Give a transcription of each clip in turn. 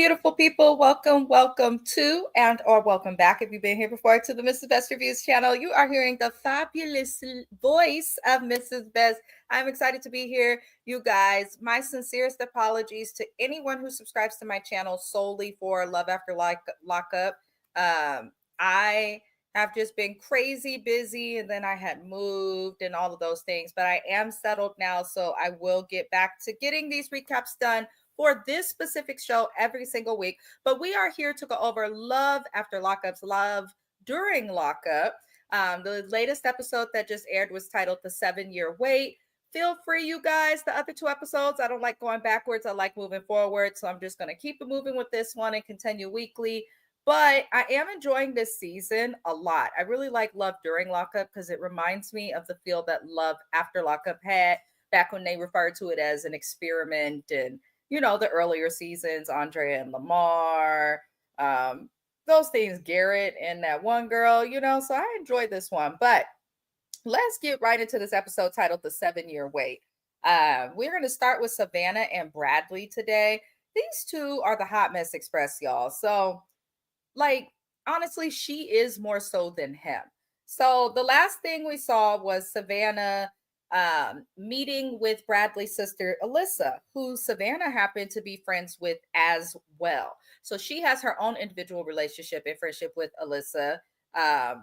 beautiful people? Welcome to or welcome back if you've been here before to the Mrs. Best Reviews channel. You are hearing the fabulous voice of Mrs. Best. I'm excited to be here, you guys. My sincerest apologies to anyone who subscribes to my channel solely for Love After Lockup. I have just been crazy busy, and then I had moved and all of those things, but I am settled now, so I will get back to getting these recaps done for this specific show every single week. But we are here to go over Love After Lockup's Love During Lockup. The latest episode that just aired was titled The 7-Year Wait. Feel free, you guys, the other 2 episodes, I don't like going backwards. I like moving forward. So I'm just going to keep it moving with this one and continue weekly. But I am enjoying this season a lot. I really like Love During Lockup because it reminds me of the feel that Love After Lockup had back when they referred to it as an experiment, and the earlier seasons, Andrea and Lamar, those things, Garrett and that one girl, so I enjoyed this one. But let's get right into this episode titled The 7-Year Wait. We're going to start with Savannah and Bradley today. These two are the Hot Mess Express, y'all. So, honestly, she is more so than him. So the last thing we saw was Savannah meeting with Bradley's sister, Alyssa, who Savannah happened to be friends with as well. So she has her own individual relationship and friendship with Alyssa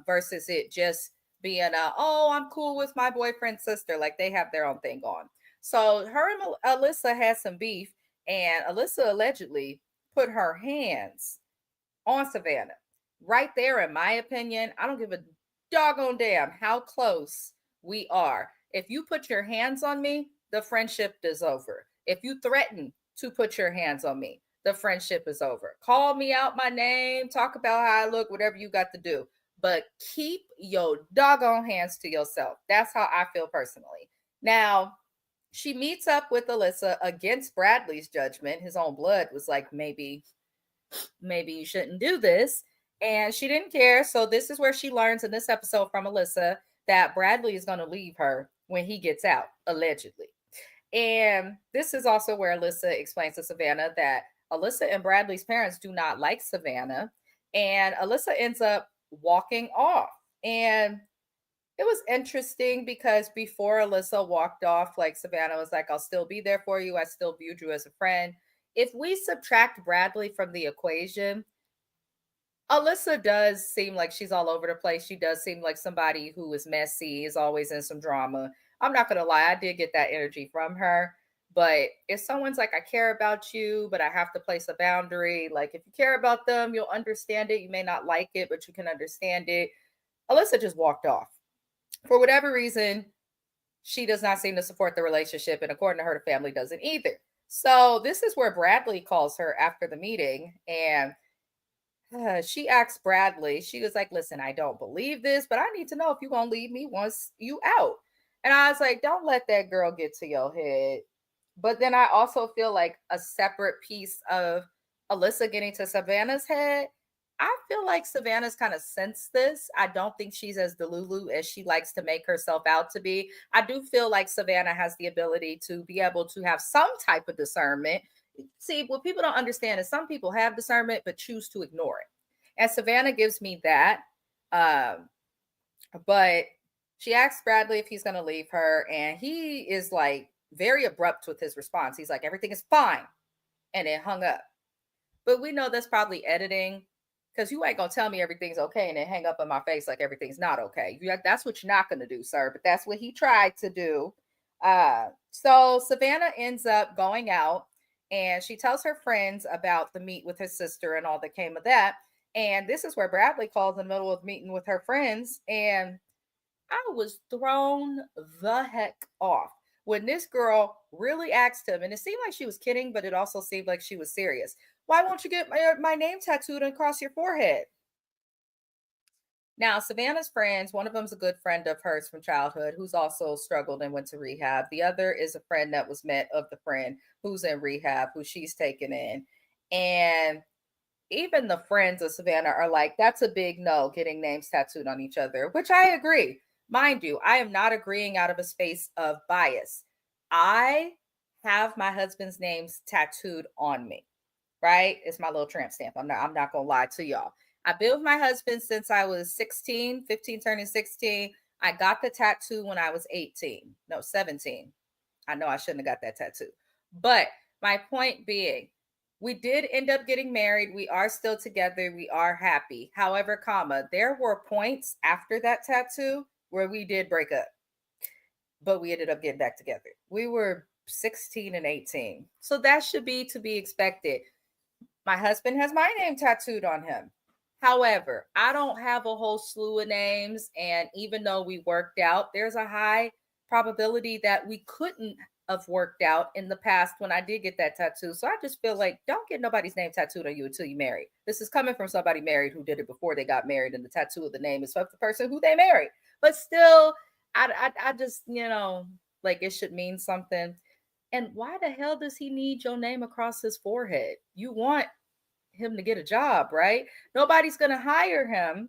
versus it just being I'm cool with my boyfriend's sister. Like they have their own thing on. So her and Alyssa had some beef, and Alyssa allegedly put her hands on Savannah. Right there, in my opinion, I don't give a doggone damn how close we are. If you put your hands on me, the friendship is over. If you threaten to put your hands on me, the friendship is over. Call me out my name, talk about how I look, whatever you got to do. But keep your doggone hands to yourself. That's how I feel personally. Now, she meets up with Alyssa against Bradley's judgment. His own blood was like, maybe you shouldn't do this. And she didn't care. So this is where she learns in this episode from Alyssa that Bradley is going to leave her when he gets out, allegedly. And this is also where Alyssa explains to Savannah that Alyssa and Bradley's parents do not like Savannah. And Alyssa ends up walking off. And it was interesting because before Alyssa walked off, like Savannah was like, I'll still be there for you. I still viewed you as a friend. If we subtract Bradley from the equation, Alyssa does seem like she's all over the place. She does seem like somebody who is messy, is always in some drama. I'm not going to lie, I did get that energy from her. But if someone's like, I care about you, but I have to place a boundary, like if you care about them, you'll understand it. You may not like it, but you can understand it. Alyssa just walked off. For whatever reason, she does not seem to support the relationship. And according to her, the family doesn't either. So this is where Bradley calls her after the meeting, and she asks Bradley, she was like, listen, I don't believe this, but I need to know if you're going to leave me once you out. And I was like, don't let that girl get to your head. But then I also feel like a separate piece of Alyssa getting to Savannah's head. I feel like Savannah's kind of sensed this. I don't think she's as delulu as she likes to make herself out to be. I do feel like Savannah has the ability to be able to have some type of discernment. See, what people don't understand is some people have discernment but choose to ignore it. And Savannah gives me that. But she asks Bradley if he's going to leave her, and he is like very abrupt with his response. He's like, everything is fine. And it hung up. But we know that's probably editing, because you ain't going to tell me everything's okay and then hang up in my face like everything's not okay. That's what you're not going to do, sir. But that's what he tried to do. So Savannah ends up going out, and she tells her friends about the meet with her sister and all that came of that. And this is where Bradley calls in the middle of meeting with her friends. And I was thrown the heck off when this girl really asked him, and it seemed like she was kidding, but it also seemed like she was serious. Why won't you get my name tattooed across your forehead? Now, Savannah's friends, one of them's a good friend of hers from childhood who's also struggled and went to rehab. The other is a friend that was met of the friend who's in rehab, who she's taken in. And even the friends of Savannah are like, that's a big no, getting names tattooed on each other, which I agree. Mind you, I am not agreeing out of a space of bias. I have my husband's names tattooed on me. right? It's my little tramp stamp. I'm not gonna lie to y'all. I've been with my husband since I was 16, 15 turning 16. I got the tattoo when I was 18. No, 17. I know I shouldn't have got that tattoo. But my point being, we did end up getting married. We are still together. We are happy. However, comma, there were points after that tattoo where we did break up, but we ended up getting back together. We were 16 and 18. So that should be to be expected. My husband has my name tattooed on him. However, I don't have a whole slew of names. And even though we worked out, there's a high probability that we couldn't have worked out in the past when I did get that tattoo. So I just feel like don't get nobody's name tattooed on you until you marry. This is coming from somebody married who did it before they got married, and the tattoo of the name is of the person who they married. But still, I just, like it should mean something. And why the hell does he need your name across his forehead? You want him to get a job, right? Nobody's going to hire him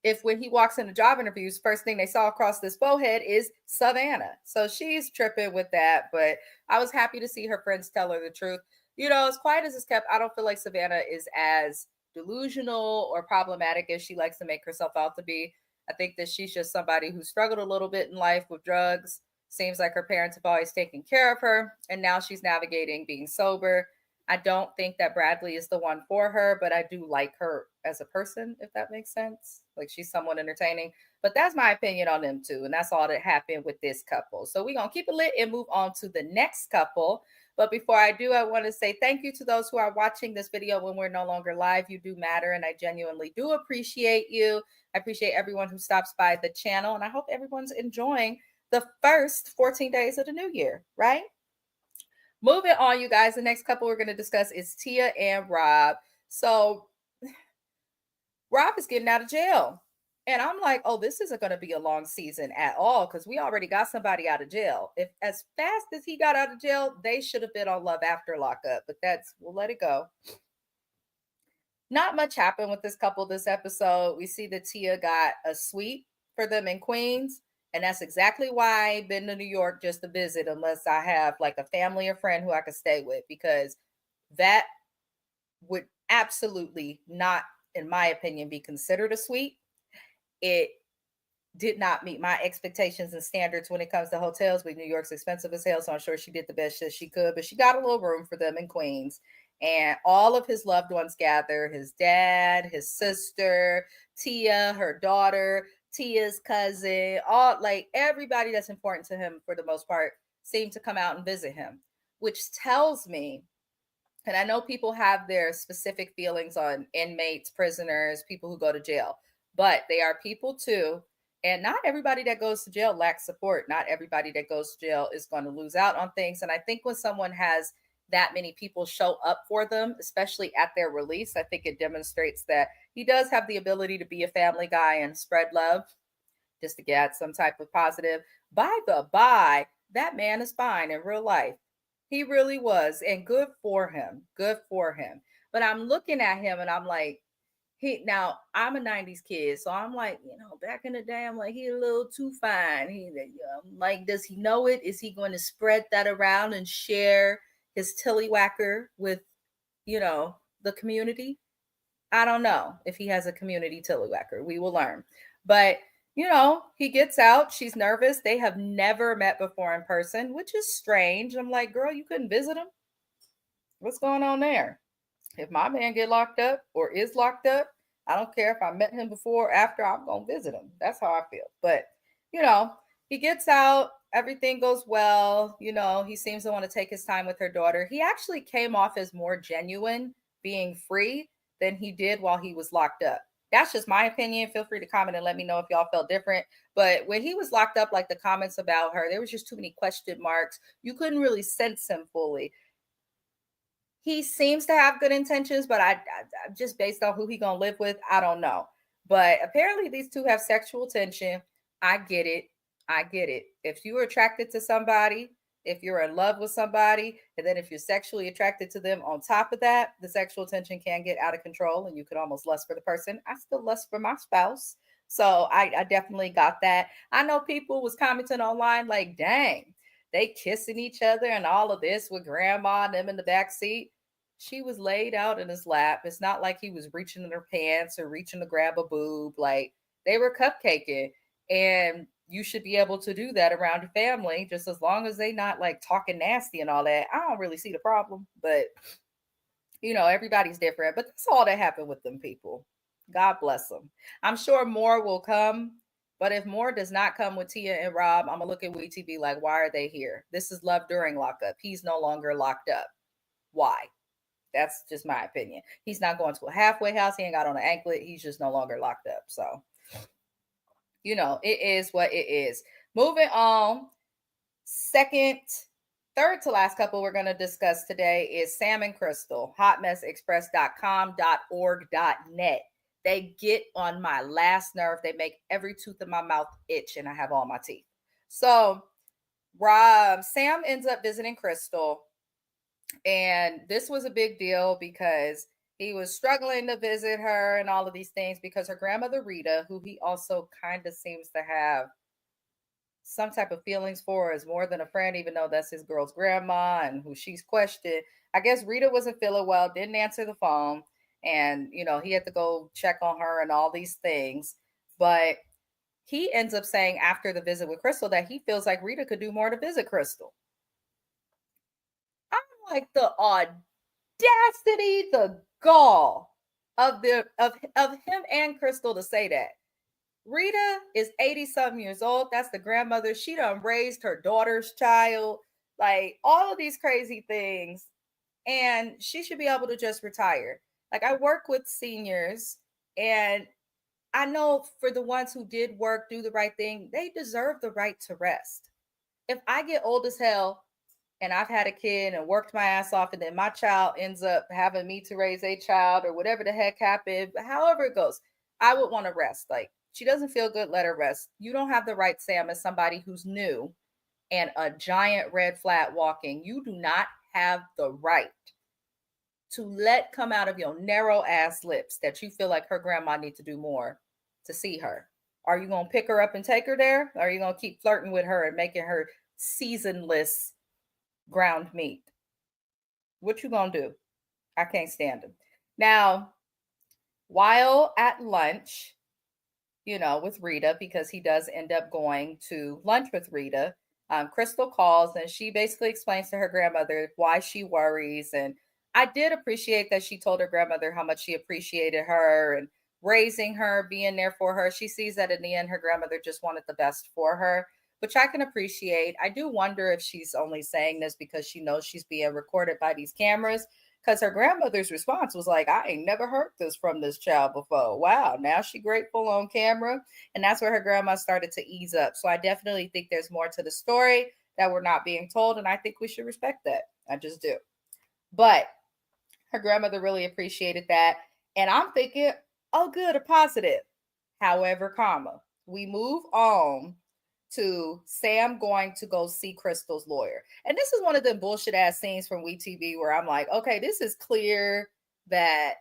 if when he walks into job interviews, first thing they saw across this forehead is Savannah. So she's tripping with that. But I was happy to see her friends tell her the truth. As quiet as it's kept, I don't feel like Savannah is as delusional or problematic as she likes to make herself out to be. I think that she's just somebody who struggled a little bit in life with drugs. Seems like her parents have always taken care of her, and now she's navigating being sober. I don't think that Bradley is the one for her, but I do like her as a person, if that makes sense. Like she's somewhat entertaining. But that's my opinion on them too. And that's all that happened with this couple. So we're going to keep it lit and move on to the next couple. But before I do, I want to say thank you to those who are watching this video when we're no longer live. You do matter, and I genuinely do appreciate you. I appreciate everyone who stops by the channel, and I hope everyone's enjoying the first 14 days of the new year, right? Moving on, you guys, the next couple we're going to discuss is Tia and Rob. So Rob is getting out of jail. And I'm like, oh, this isn't going to be a long season at all because we already got somebody out of jail. If as fast as he got out of jail, they should have been on Love After Lockup. But we'll let it go. Not much happened with this couple this episode. We see that Tia got a suite for them in Queens. And that's exactly why I've been to New York just to visit, unless I have like a family or friend who I could stay with, because that would absolutely not, in my opinion, be considered a suite. It did not meet my expectations and standards when it comes to hotels. But New York's expensive as hell, so I'm sure she did the best that she could. But she got a little room for them in Queens. And all of his loved ones gather: his dad, his sister, Tia, her daughter, Tia's cousin, all like everybody that's important to him for the most part seemed to come out and visit him, which tells me, and I know people have their specific feelings on inmates, prisoners, people who go to jail, but they are people too. And not everybody that goes to jail lacks support. Not everybody that goes to jail is going to lose out on things. And I think when someone has that many people show up for them, especially at their release, I think it demonstrates that he does have the ability to be a family guy and spread love just to get some type of positive. By the by, that man is fine in real life. He really was. And good for him. Good for him. But I'm looking at him and I'm like, now I'm a 90s kid, so I'm like, back in the day, I'm like, he a little too fine. Like, does he know it? Is he going to spread that around and share his tillywhacker with, the community? I don't know if he has a community tillywhacker. We will learn. But, he gets out. She's nervous. They have never met before in person, which is strange. I'm like, girl, you couldn't visit him? What's going on there? If my man get locked up or is locked up, I don't care if I met him before or after, I'm going to visit him. That's how I feel. But, he gets out. Everything goes well. He seems to want to take his time with her daughter. He actually came off as more genuine being free than he did while he was locked up. That's just my opinion. Feel free to comment and let me know if y'all felt different. But when he was locked up, like the comments about her, there was just too many question marks. You couldn't really sense him fully. He seems to have good intentions, but I just based on who he gonna live with, I don't know. But apparently these two have sexual tension. I get it. I get it. If you are attracted to somebody, if you're in love with somebody, and then if you're sexually attracted to them on top of that, the sexual tension can get out of control and you could almost lust for the person. I still lust for my spouse. So I definitely got that. I know people was commenting online like, dang, they kissing each other and all of this with grandma and them in the back seat. She was laid out in his lap. It's not like he was reaching in her pants or reaching to grab a boob. Like they were cupcaking. And you should be able to do that around your family just as long as they not like talking nasty and all that. I don't really see the problem, but everybody's different. But that's all that happened with them people. God bless them. I'm sure more will come. But if more does not come with Tia and Rob, I'm gonna look at WeTV like, why are they here? This is love during lockup. He's no longer locked up. Why? That's just my opinion. He's not going to a halfway house. He ain't got on an anklet. He's just no longer locked up. So, it is what it is. Moving on. Third to last couple we're going to discuss today is Sam and Crystal, hotmessexpress.com.org.net. They get on my last nerve. They make every tooth in my mouth itch, and I have all my teeth. So, Sam ends up visiting Crystal. And this was a big deal because he was struggling to visit her and all of these things because her grandmother, Rita, who he also kind of seems to have some type of feelings for, is more than a friend, even though that's his girl's grandma and who she's questioned. I guess Rita wasn't feeling well, didn't answer the phone. And, he had to go check on her and all these things. But he ends up saying after the visit with Crystal that he feels like Rita could do more to visit Crystal. I'm like, the audacity, the gall of him and Crystal to say that. Rita is 80-something years old. That's the grandmother. She done raised her daughter's child. Like, all of these crazy things. And she should be able to just retire. Like, I work with seniors, and I know for the ones who did work, do the right thing, they deserve the right to rest. If I get old as hell and I've had a kid and worked my ass off, and then my child ends up having me to raise a child or whatever the heck happened, however it goes, I would want to rest. Like, she doesn't feel good, let her rest. You don't have the right, Sam, as somebody who's new and a giant red flag walking. You do not have the right to let come out of your narrow ass lips that you feel like her grandma needs to do more to see her. Are you going to pick her up and take her there? Or are you going to keep flirting with her and making her seasonless ground meat? What you gonna do? I can't stand him. Now, while at lunch, with Rita, because he does end up going to lunch with Rita, Crystal calls and she basically explains to her grandmother why she worries. And I did appreciate that she told her grandmother how much she appreciated her and raising her, being there for her. She sees that in the end, her grandmother just wanted the best for her, which I can appreciate. I do wonder if she's only saying this because she knows she's being recorded by these cameras, because her grandmother's response was like, I ain't never heard this from this child before. Wow, now she grateful on camera. And that's where her grandma started to ease up. So I definitely think there's more to the story that we're not being told. And I think we should respect that. I just do. But her grandmother really appreciated that. And I'm thinking, oh, good, a positive. However, we move on to Sam going to go see Crystal's lawyer. And this is one of the bullshit ass scenes from WeTV where I'm like, okay, this is clear that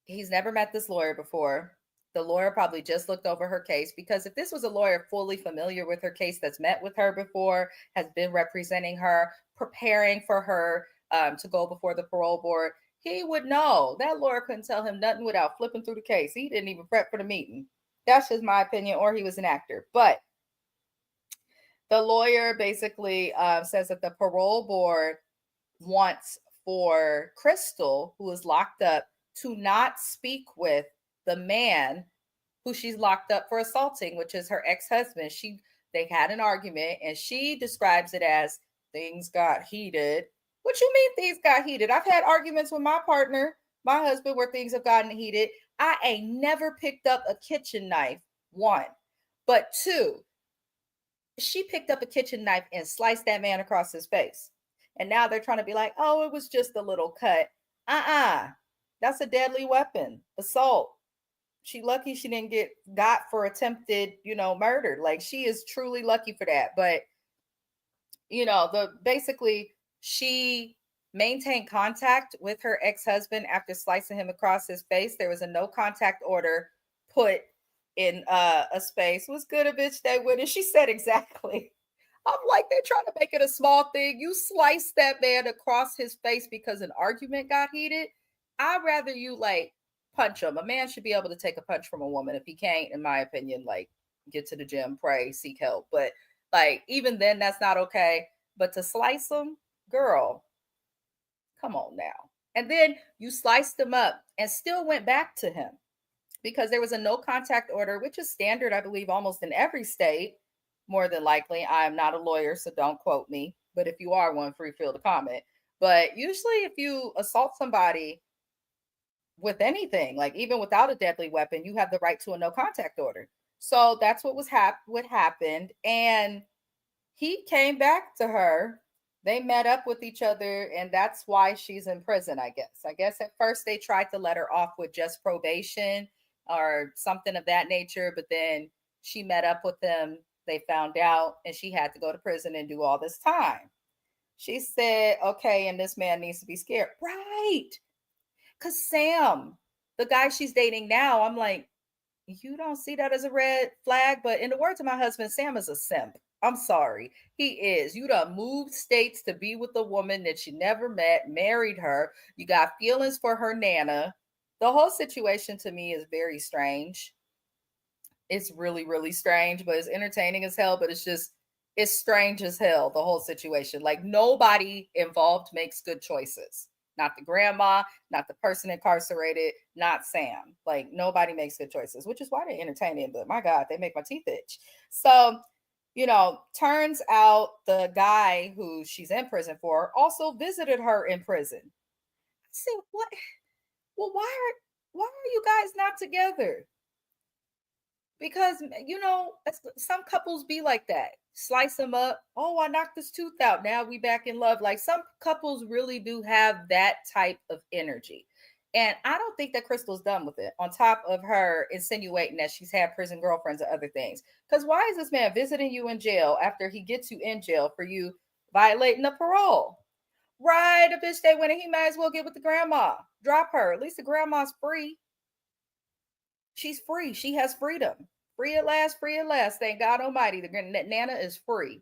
he's never met this lawyer before. The lawyer probably just looked over her case, because if this was a lawyer fully familiar with her case, that's met with her before, has been representing her, preparing for her to go before the parole board, he would know. That lawyer couldn't tell him nothing without flipping through the case. He didn't even prep for the meeting. That's just my opinion, or he was an actor. But the lawyer basically says that the parole board wants for Crystal, who is locked up, to not speak with the man who she's locked up for assaulting, which is her ex-husband. They had an argument, and she describes it as things got heated. What you mean things got heated? I've had arguments with my partner, my husband, where things have gotten heated. I ain't never picked up a kitchen knife, one. But two, she picked up a kitchen knife and sliced that man across his face. And now they're trying to be like, oh, it was just a little cut. That's a deadly weapon. Assault. She lucky she didn't get got for attempted, murder. Like, she is truly lucky for that. But, basically she maintained contact with her ex-husband after slicing him across his face. There was a no contact order put in a space. Was good a bitch stay with it. She said exactly. I'm like, they're trying to make it a small thing. You slice that man across his face because an argument got heated. I'd rather you like punch him. A man should be able to take a punch from a woman. If he can't, in my opinion, like get to the gym, pray, seek help. But like even then, that's not okay. But to slice him, girl, come on now. And then you sliced him up and still went back to him because there was a no contact order, which is standard, I believe, almost in every state. More than likely, I am not a lawyer, so don't quote me. But if you are one, free feel to comment. But usually, if you assault somebody with anything, like even without a deadly weapon, you have the right to a no contact order. So that's what happened, and he came back to her. They met up with each other, and that's why she's in prison, I guess. I guess at first they tried to let her off with just probation or something of that nature, but then she met up with them. They found out, and she had to go to prison and do all this time. She said, okay, and this man needs to be scared. Right. Because Sam, the guy she's dating now, I'm like, you don't see that as a red flag, but in the words of my husband, Sam is a simp. I'm sorry. He is. You done moved states to be with a woman that you never met, married her. You got feelings for her nana. The whole situation to me is very strange. It's really, really strange, but it's entertaining as hell. But it's strange as hell, the whole situation. Like nobody involved makes good choices. Not the grandma, not the person incarcerated, not Sam. Like nobody makes good choices, which is why they're entertaining. But my God, they make my teeth itch. So, turns out the guy who she's in prison for also visited her in prison. I said, what? Well, why are you guys not together? Because some couples be like that, slice them up. Oh, I knocked this tooth out, now we back in love. Like some couples really do have that type of energy, and I don't think that Crystal's done with it, on top of her insinuating that she's had prison girlfriends or other things. Because why is this man visiting you in jail after he gets you in jail for you violating the parole? Right, a bitch they winning, he might as well get with the grandma. Drop her, at least the grandma's free. She's free. She has freedom. Free at last, free at last. Thank God Almighty. The Nana is free.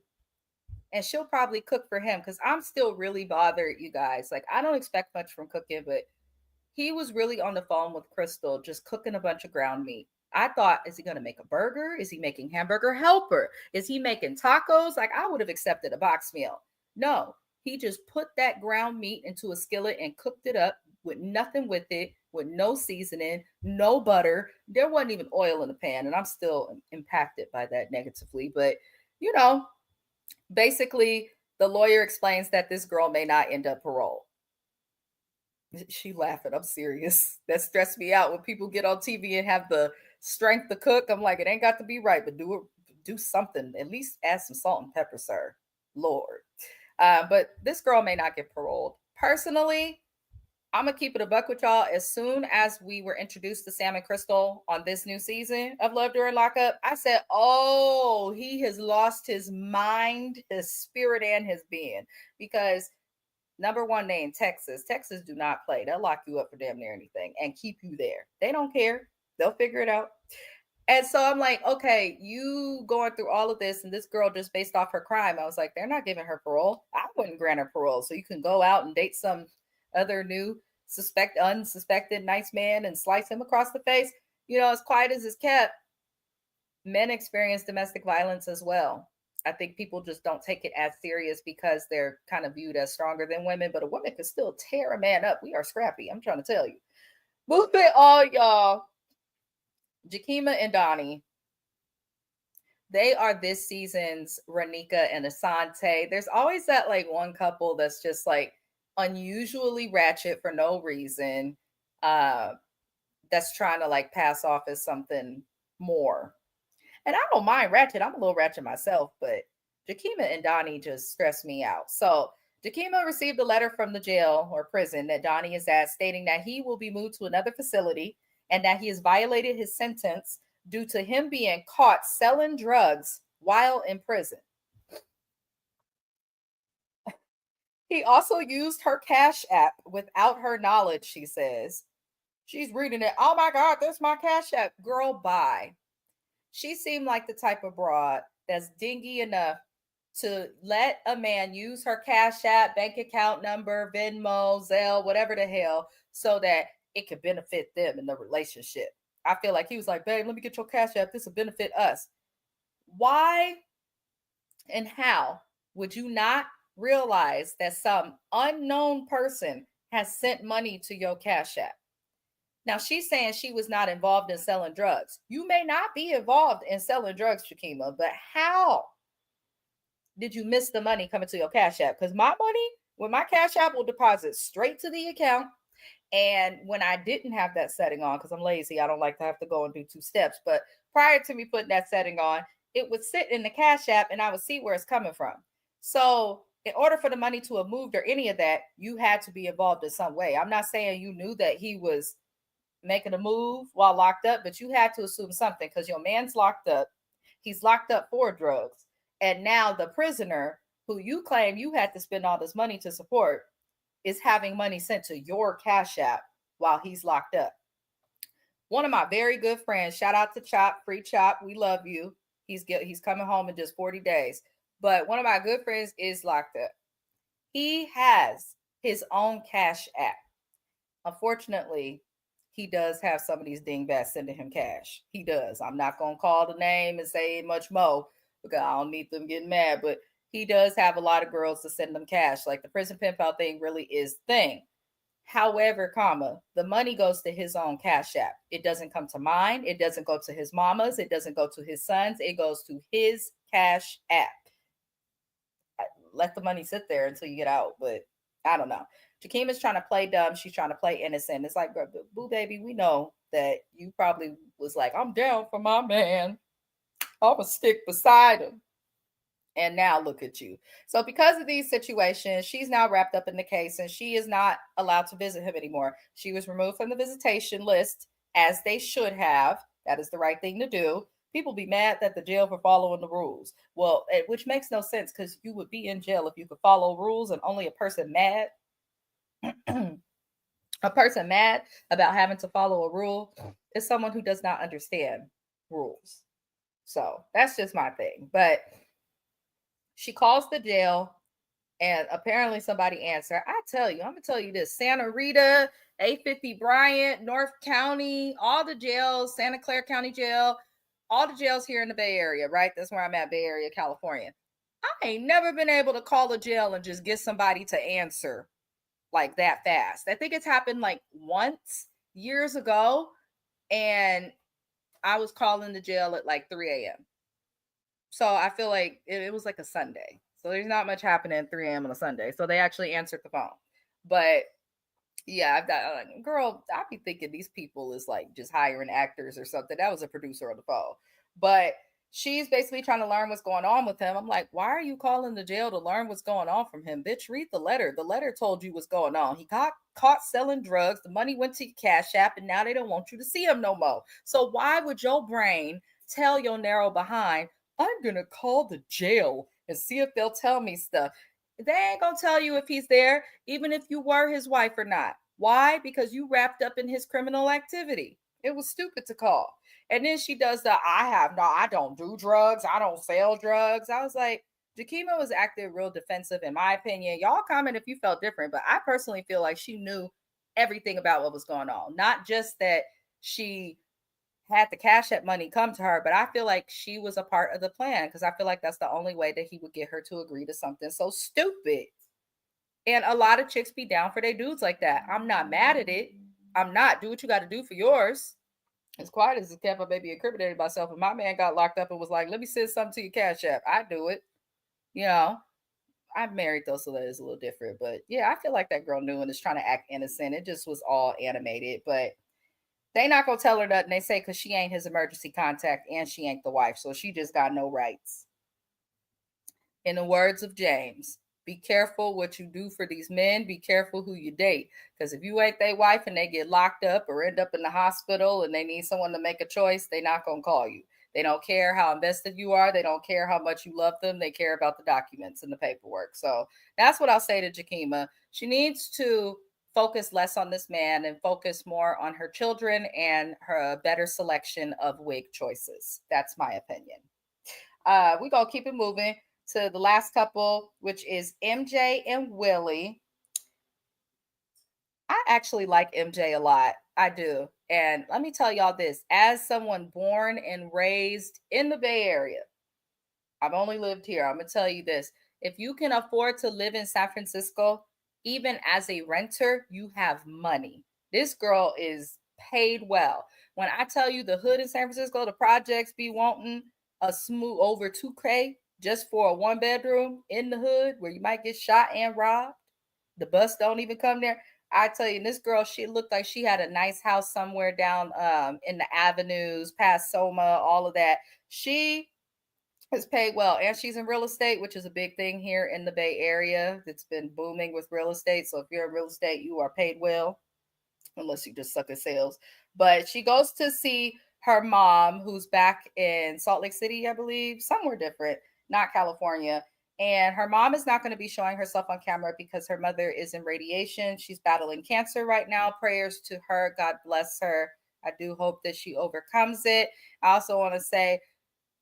And she'll probably cook for him because I'm still really bothered, you guys. Like, I don't expect much from cooking, but he was really on the phone with Crystal, just cooking a bunch of ground meat. I thought, is he going to make a burger? Is he making hamburger helper? Is he making tacos? Like, I would have accepted a box meal. No, he just put that ground meat into a skillet and cooked it up with nothing with it, with no seasoning, no butter. There wasn't even oil in the pan. And I'm still impacted by that negatively. But, you know, basically, the lawyer explains that this girl may not end up parole. She laughing. I'm serious. That stressed me out when people get on TV and have the strength to cook. I'm like, it ain't got to be right, but do something. At least add some salt and pepper, sir. Lord. But this girl may not get paroled. Personally, I'm gonna keep it a buck with y'all. As soon as we were introduced to Sam and Crystal on this new season of Love During Lockup, I said, "Oh, he has lost his mind, his spirit, and his being." Because number one, they in Texas. Texas do not play. They'll lock you up for damn near anything and keep you there. They don't care. They'll figure it out. And so I'm like, okay, you going through all of this, and this girl just based off her crime. I was like, they're not giving her parole. I wouldn't grant her parole. So you can go out and date some other new unsuspected nice man and slice him across the face. As quiet as it's kept, men experience domestic violence as well. I think people just don't take it as serious because they're kind of viewed as stronger than women, but a woman can still tear a man up. We are scrappy. I'm trying to tell you. Moving on, y'all. Jakima and Donnie. They are this season's Ranika and Asante. There's always that like one couple that's just like unusually ratchet for no reason. That's trying to like pass off as something more. And I don't mind ratchet. I'm a little ratchet myself, but Jakima and Donnie just stress me out. So Jakima received a letter from the jail or prison that Donnie is at stating that he will be moved to another facility and that he has violated his sentence due to him being caught selling drugs while in prison. He also used her Cash App without her knowledge, she says. She's reading it. Oh my God, there's my Cash App. Girl, bye. She seemed like the type of broad that's dingy enough to let a man use her Cash App, bank account number, Venmo, Zelle, whatever the hell, so that it could benefit them in the relationship. I feel like he was like, babe, let me get your Cash App. This will benefit us. Why and how would you not realize that some unknown person has sent money to your Cash App? Now, she's saying she was not involved in selling drugs. You may not be involved in selling drugs, Shakima, but how did you miss the money coming to your Cash App? Because my money, when my Cash App will deposit straight to the account. And when I didn't have that setting on, because I'm lazy, I don't like to have to go and do two steps. But prior to me putting that setting on, it would sit in the Cash App and I would see where it's coming from. So, in order for the money to have moved or any of that, you had to be involved in some way. I'm not saying you knew that he was making a move while locked up, but you had to assume something because your man's locked up. He's locked up for drugs. And now the prisoner who you claim you had to spend all this money to support is having money sent to your Cash App while he's locked up. One of my very good friends, shout out to Chop, free Chop, we love you. He's coming home in just 40 days. But one of my good friends is locked up. He has his own Cash App. Unfortunately, he does have some of these dingbats sending him cash. He does. I'm not going to call the name and say much more because I don't need them getting mad, but he does have a lot of girls to send them cash. Like the prison pimp out thing really is thing. However, the money goes to his own Cash App. It doesn't come to mine. It doesn't go to his mama's. It doesn't go to his son's. It goes to his Cash App. Let the money sit there until you get out, but I don't know. Jakima's trying to play dumb. She's trying to play innocent. It's like, boo, baby, we know that you probably was like, I'm down for my man. I'm going to stick beside him. And now look at you. So because of these situations, she's now wrapped up in the case and she is not allowed to visit him anymore. She was removed from the visitation list, as they should have. That is the right thing to do. People be mad that the jail for following the rules. Well, which makes no sense because you would be in jail if you could follow rules, and only a person mad a person mad about having to follow a rule is someone who does not understand rules. So that's just my thing. But she calls the jail and apparently somebody answered. I tell you, I'm going to tell you this. Santa Rita, A50 Bryant, North County, all the jails, Santa Clara County Jail, all the jails here in the Bay Area, right? That's where I'm at, Bay Area, California. I ain't never been able to call a jail and just get somebody to answer like that fast. I think it's happened like once years ago, and I was calling the jail at like 3 a.m. So I feel like it was like a Sunday. So there's not much happening at 3 a.m. on a Sunday. So they actually answered the phone. But yeah, I've got girl, I be thinking these people is like just hiring actors or something. That was a producer on the phone. But she's basically trying to learn what's going on with him. I'm like, why are you calling the jail to learn what's going on from him? Bitch, read the letter. The letter told you what's going on. He got caught selling drugs. The money went to your Cash App, and now they don't want you to see him no more. So why would your brain tell your narrow behind, I'm going to call the jail and see if they'll tell me stuff? They ain't going to tell you if he's there, even if you were his wife or not. Why? Because you wrapped up in his criminal activity. It was stupid to call. And then she does I don't do drugs. I don't sell drugs. I was like, Jakima was acting real defensive, in my opinion. Y'all comment if you felt different, but I personally feel like she knew everything about what was going on. Not just that she had the Cash App money come to her, but I feel like she was a part of the plan because I feel like that's the only way that he would get her to agree to something so stupid. And a lot of chicks be down for their dudes like that. I'm not mad at it. I'm not. Do what you got to do for yours. As quiet as it kept, I maybe incriminated myself. And my man got locked up and was like, let me send something to your Cash App. I do it. You know, I'm married though, so that is a little different. But yeah, I feel like that girl knew and is trying to act innocent. It just was all animated. But they not going to tell her nothing. They say because she ain't his emergency contact and she ain't the wife. So she just got no rights. In the words of James, be careful what you do for these men. Be careful who you date. Because if you ain't their wife and they get locked up or end up in the hospital and they need someone to make a choice, they not going to call you. They don't care how invested you are. They don't care how much you love them. They care about the documents and the paperwork. So that's what I'll say to Jakima. She needs to focus less on this man and focus more on her children and her better selection of wig choices. That's my opinion. We're going to keep it moving. to the last couple, which is MJ and Willie. I actually like MJ a lot. I do. And let me tell y'all this, as someone born and raised in the Bay Area, I've only lived here. I'm going to tell you this. If you can afford to live in San Francisco, even as a renter, you have money. This girl is paid well. When I tell you the hood in San Francisco, the projects be wanting a smooth over 2K just for a one bedroom in the hood where you might get shot and robbed. The bus don't even come there. I tell you, this girl, she looked like she had a nice house somewhere down in the avenues, past Soma, all of that. She is paid well, and she's in real estate, which is a big thing here in the Bay Area. It's been booming with real estate. So if you're in real estate, you are paid well, unless you just suck at sales. But she goes to see her mom, who's back in Salt Lake City, I believe, somewhere different, not California. And her mom is not going to be showing herself on camera because her mother is in radiation. She's battling cancer right now. Prayers to her. God bless her. I do hope that she overcomes it. I also want to say,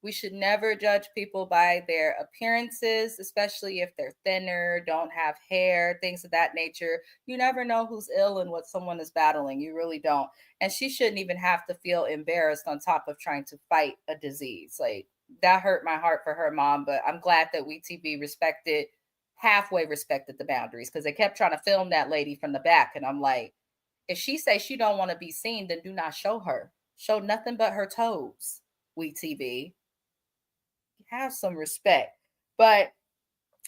we should never judge people by their appearances, especially if they're thinner, don't have hair, things of that nature. You never know who's ill and what someone is battling. You really don't. And she shouldn't even have to feel embarrassed on top of trying to fight a disease. Like, that hurt my heart for her mom, but I'm glad that WeTV halfway respected the boundaries, because they kept trying to film that lady from the back. And I'm like, if she says she don't want to be seen, then do not show her. Show nothing but her toes, WeTV. Have some respect. But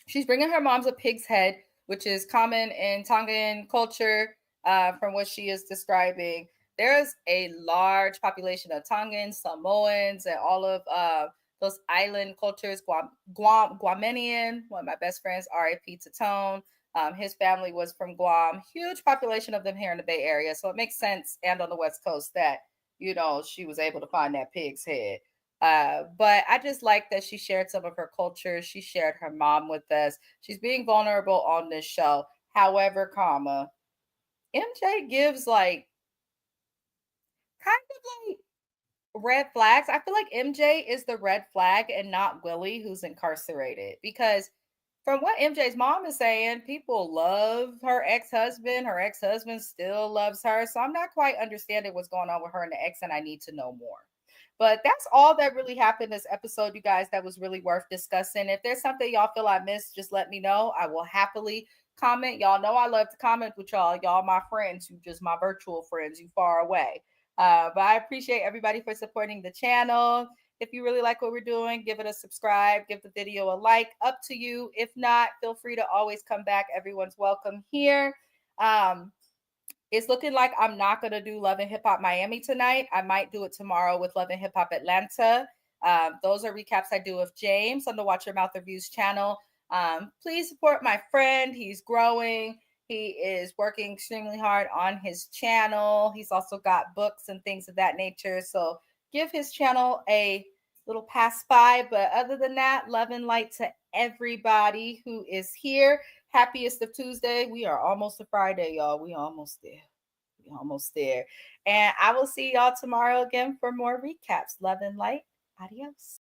she's bringing her mom's a pig's head, which is common in Tongan culture, from what she is describing. There's a large population of Tongans, Samoans, and all of those island cultures. Guamanian, one of my best friends, RIP to Tone. His family was from Guam. Huge population of them here in the Bay Area. So it makes sense, and on the West Coast, that, she was able to find that pig's head. But I just like that she shared some of her culture. She shared her mom with us. She's being vulnerable on this show. However, MJ gives like kind of like red flags. I feel like MJ is the red flag and not Willie, who's incarcerated, because from what MJ's mom is saying, people love her ex-husband. Her ex-husband still loves her. So I'm not quite understanding what's going on with her and the ex, and I need to know more. But that's all that really happened this episode, you guys, that was really worth discussing. If there's something y'all feel I missed, just let me know. I will happily comment. Y'all know I love to comment with y'all. Y'all my friends, you just my virtual friends, you far away. But I appreciate everybody for supporting the channel. If you really like what we're doing, give it a subscribe, give the video a like, up to you. If not, feel free to always come back. Everyone's welcome here. It's looking like I'm not going to do Love and Hip Hop Miami tonight. I might do it tomorrow with Love and Hip Hop Atlanta. Those are recaps I do with James on the Watch Your Mouth Reviews channel. Please support my friend. He's growing. He is working extremely hard on his channel. He's also got books and things of that nature. So give his channel a little pass by. But other than that, love and light to everybody who is here. Happiest of Tuesday. We are almost to Friday, y'all. We almost there. And I will see y'all tomorrow again for more recaps. Love and light. Adios.